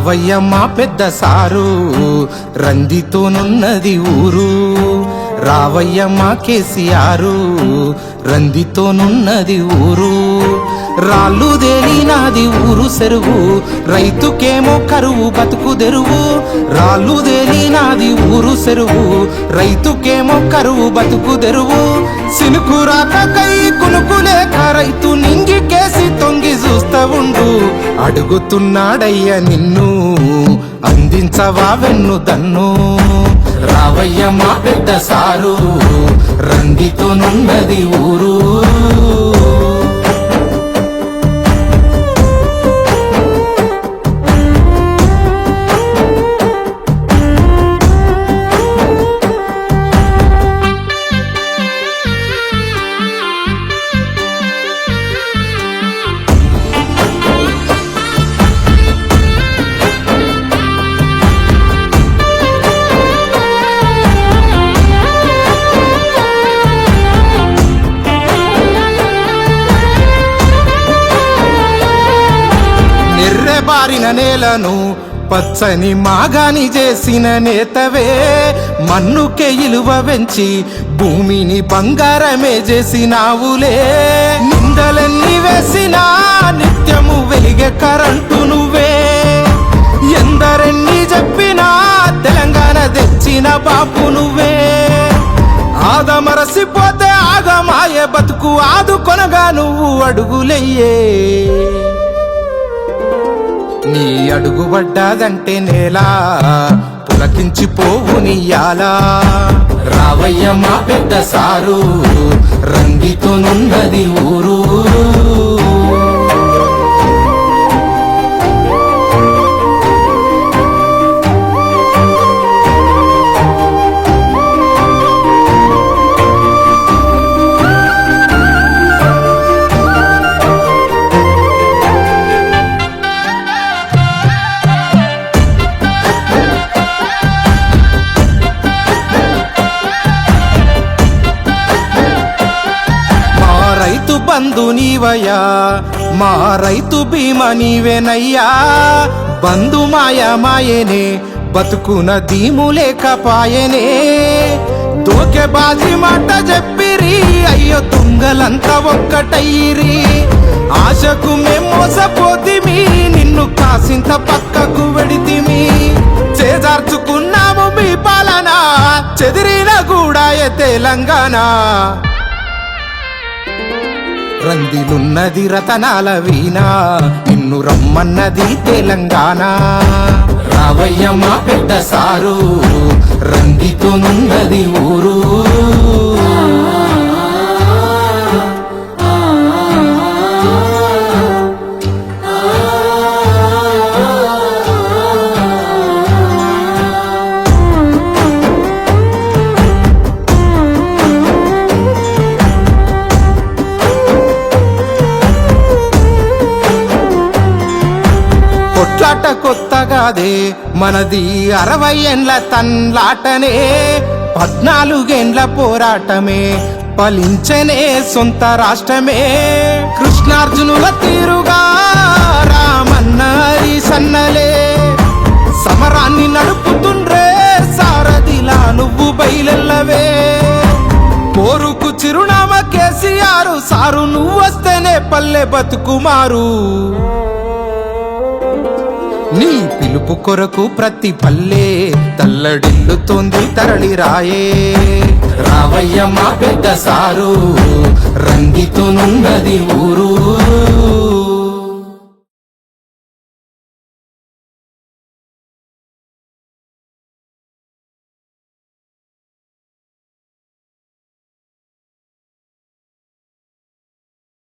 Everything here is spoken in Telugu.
రావయ్య మా పెద్ద సారు, రందితోనున్నది ఊరు. రావయ్య మా కేసీఆర్, రందితోనున్నది ఊరు. రాళ్ళు దేలినాది ఊరు చెరువు, రైతుకేమో కరువు బతుకు తెరువు. రాళ్ళు దేలినాది ఊరు చెరువు, రైతుకేమో కరువు బతుకు తెరువు. సినుకు రాక కై కునుకు లేక రైతు నింగికేసి తొంగి చూస్తా ఉండు. అడుగుతున్నాడయ్య నిన్ను, అందించవా వెన్ను దన్ను. రావయ్య మా పెద్ద సారు, రందితోనున్నది ఊరు. బారిన నేలను పచ్చని మాగాని చేసిన నేతవే, మన్నుకే ఇలువ వెంచి భూమిని బంగారమే చేసినావులే. నిందలన్నీ వేసినా నిత్యము వెలిగే కరెంటు నువ్వే. ఎందరెన్ని చెప్పినా తెలంగాణ తెచ్చిన బాపు నువ్వే. ఆదమరసిపోతే ఆగమాయే బతుకు ఆదుకొనగా నువ్వు అడుగులయ్యే. నీ అడుగు పడ్డాదంటే నేలా పులకించిపోవు నియ్యాలా. రావయ్య మా పెద్ద సారు, రందితోనున్నది ఊరు. బంధు నీవయ్యా, మా రైతు బీమా నీవేనయ్యా. బంధు మాయనే బతుకున దీము లేకపాయనే. దోకె బాజీ మాట చెప్పిరి, అయ్యో తుంగలంతా ఒక్కటయ్యిరి. ఆశకు మేము మోసపోతిమి, నిన్ను కాసింత పక్కకు వెడితిమి. చేజార్చుకున్నాము మీ పాలన, చెదిరిన కూడా తెలంగాణ. రందిలున్నది రతనాల వీణ, నిన్ను రమ్మన్నది తెలంగాణ. రావయ్య మా పెద్ద సారు, రందితోనున్నది ఊరు. కొత్తగాదే మనది 60 ఏండ్ల తన్లాటనే. 14 ఏండ్ల పోరాటమే ఫలించనే సొంత రాష్ట్రమే. కృష్ణార్జునుల తీరుగా రామన్న సన్నలే సమరాన్ని నడుపుతుండ్రే. సారథిలా నువ్వు బయలెల్లవే. పోరుకు చిరునామా కేసీఆర్ సారు, నువ్వు వస్తేనే పల్లె బతుకుమారు. నీ పిలుపు కొరకు ప్రతి పల్లె తల్లడిల్లుతోంది తరలి రాయే. రావయ్య మా పెద్ద సారు, రందితోనున్నది ఊరు.